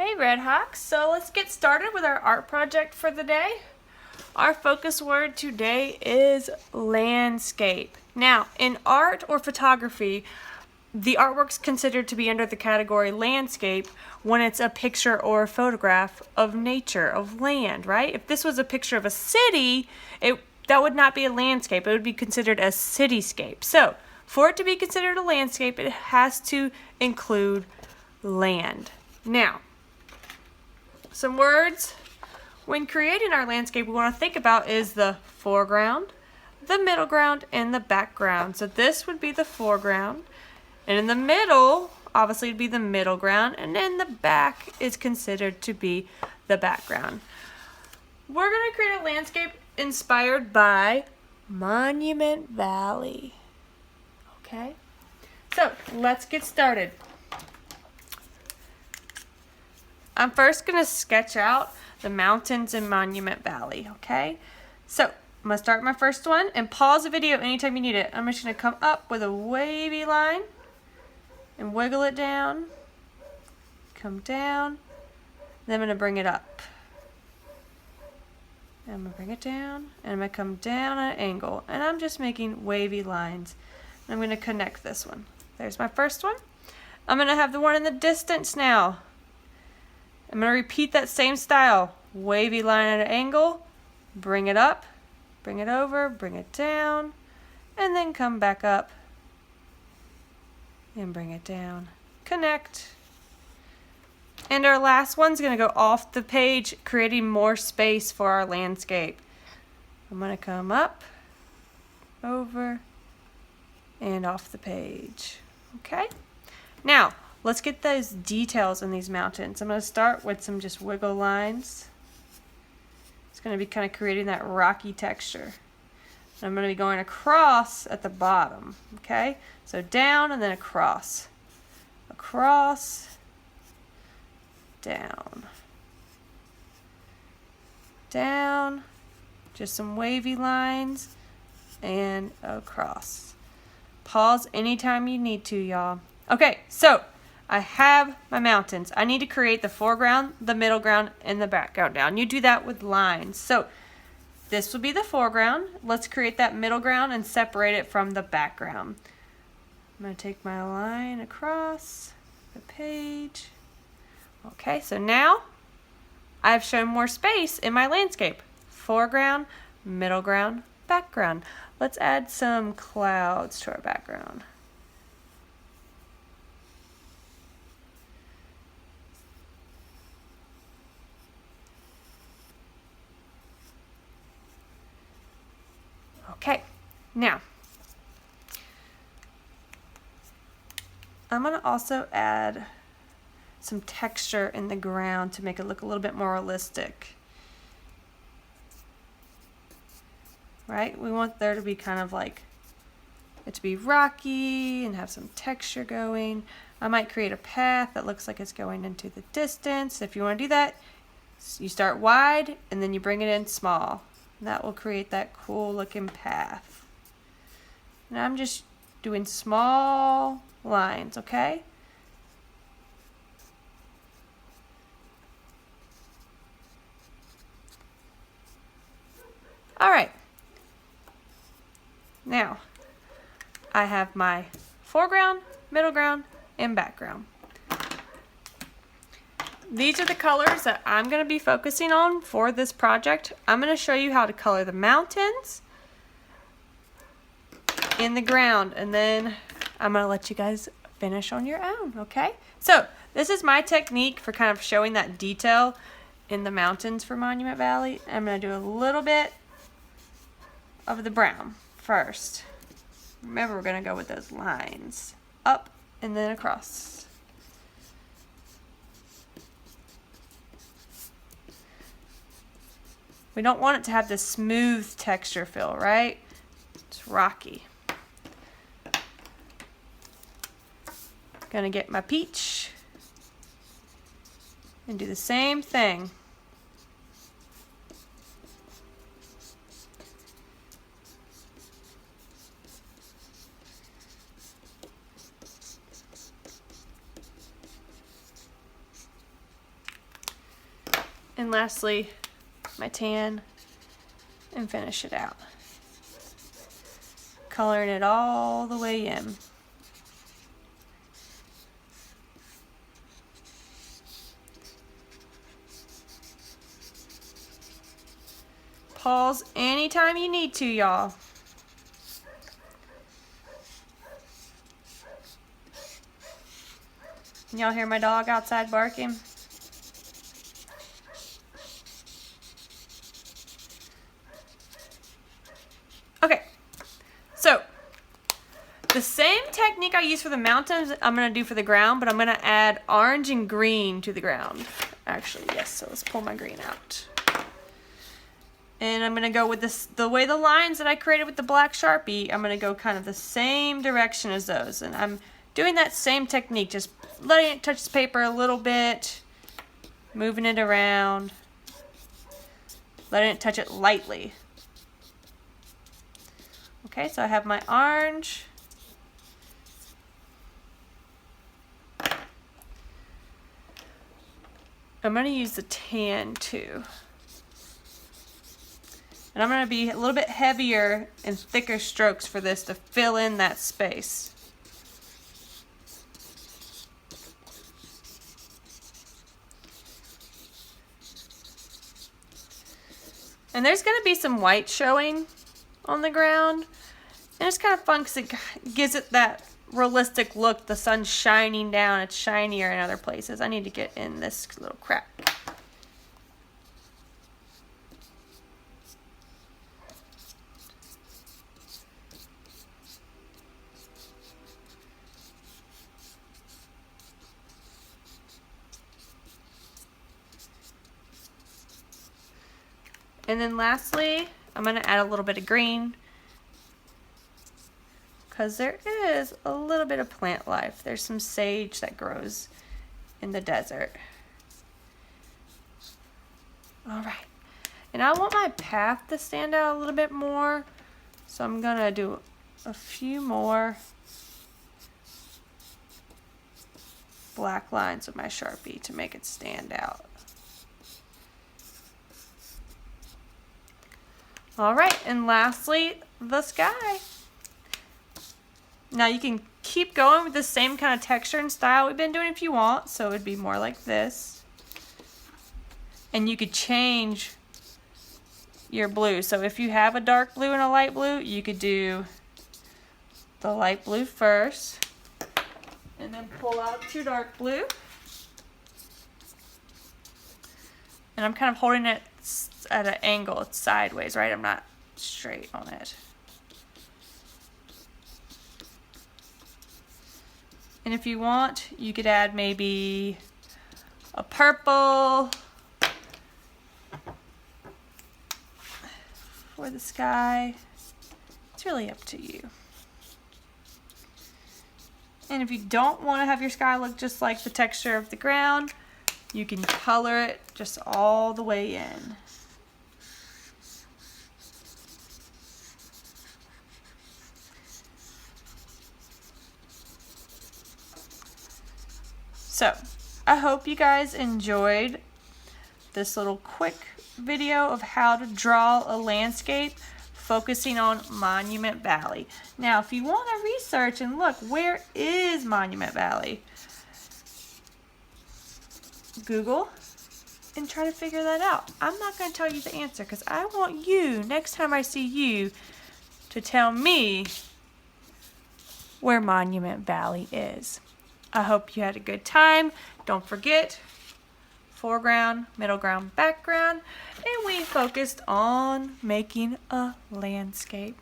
Hey Redhawks, so let's get started with our art project for the day. Our focus word today is landscape. Now, in art or photography, the artwork's considered to be under the category landscape when it's a picture or a photograph of nature, of land, right? If this was a picture of a city, that would not be a landscape. It would be considered a cityscape. So, for it to be considered a landscape, it has to include land. Now, some words when creating our landscape we want to think about is the foreground, the middle ground, and the background. So this would be the foreground, and in the middle, obviously, it'd be the middle ground, and then the back is considered to be the background. We're going to create a landscape inspired by Monument Valley. Okay, so let's get started. I'm first going to sketch out the mountains in Monument Valley, okay? So, I'm going to start my first one and pause the video anytime you need it. I'm just going to come up with a wavy line and wiggle it down, come down, then I'm going to bring it up. And I'm going to bring it down, and I'm going to come down at an angle, and I'm just making wavy lines. I'm going to connect this one. There's my first one. I'm going to have the one in the distance now. I'm going to repeat that same style. Wavy line at an angle, bring it up, bring it over, bring it down, and then come back up and bring it down. Connect. And our last one's going to go off the page, creating more space for our landscape. I'm going to come up, over, and off the page. Okay? Now, let's get those details in these mountains. I'm going to start with some just wiggle lines. It's going to be kind of creating that rocky texture. And I'm going to be going across at the bottom. Okay? So down and then across. Across. Down. Down. Just some wavy lines. And across. Pause anytime you need to, y'all. Okay, so I have my mountains. I need to create the foreground, the middle ground, and the background down. You do that with lines. So this will be the foreground. Let's create that middle ground and separate it from the background. I'm going to take my line across the page. Okay, so now I've shown more space in my landscape. Foreground, middle ground, background. Let's add some clouds to our background. Okay, now I'm going to also add some texture in the ground to make it look a little bit more realistic. Right? We want there to be kind of like it to be rocky and have some texture going. I might create a path that looks like it's going into the distance. If you want to do that, you start wide and then you bring it in small. That will create that cool looking path. And I'm just doing small lines, okay? All right. Now, I have my foreground, middle ground, and background. These are the colors that I'm going to be focusing on for this project. I'm going to show you how to color the mountains in the ground, and then I'm going to let you guys finish on your own, okay? So this is my technique for kind of showing that detail in the mountains for Monument Valley. I'm going to do a little bit of the brown first. Remember, we're going to go with those lines up and then across. We don't want it to have this smooth texture feel, right? It's rocky. Gonna get my peach and do the same thing. And lastly, my tan, and finish it out. Coloring it all the way in. Pause anytime you need to, y'all. Y'all hear my dog outside barking? Okay, so the same technique I use for the mountains I'm going to do for the ground, but I'm going to add orange and green to the ground. Actually, yes, so let's pull my green out. And I'm going to go with this, the way the lines that I created with the black Sharpie, I'm going to go kind of the same direction as those. And I'm doing that same technique, just letting it touch the paper a little bit, moving it around, letting it touch it lightly. Okay, so I have my orange. I'm going to use the tan too. And I'm going to be a little bit heavier and thicker strokes for this to fill in that space. And there's going to be some white showing on the ground. And it's kind of fun because it gives it that realistic look. The sun's shining down. It's shinier in other places. I need to get in this little crack. And then lastly, I'm going to add a little bit of green because there is a little bit of plant life. There's some sage that grows in the desert. All right. And I want my path to stand out a little bit more, so I'm going to do a few more black lines with my Sharpie to make it stand out. All right, and lastly, the sky. Now you can keep going with the same kind of texture and style we've been doing if you want, so it would be more like this. And you could change your blue. So if you have a dark blue and a light blue, you could do the light blue first, and then pull out your dark blue. And I'm kind of holding it at an angle, it's sideways, right? I'm not straight on it. And if you want, you could add maybe a purple for the sky. It's really up to you. And if you don't want to have your sky look just like the texture of the ground, you can color it just all the way in. So, I hope you guys enjoyed this little quick video of how to draw a landscape focusing on Monument Valley. Now, if you want to research and look, where is Monument Valley? Google and try to figure that out. I'm not going to tell you the answer because I want you, next time I see you, to tell me where Monument Valley is. I hope you had a good time. Don't forget, foreground, middle ground, background, and we focused on making a landscape.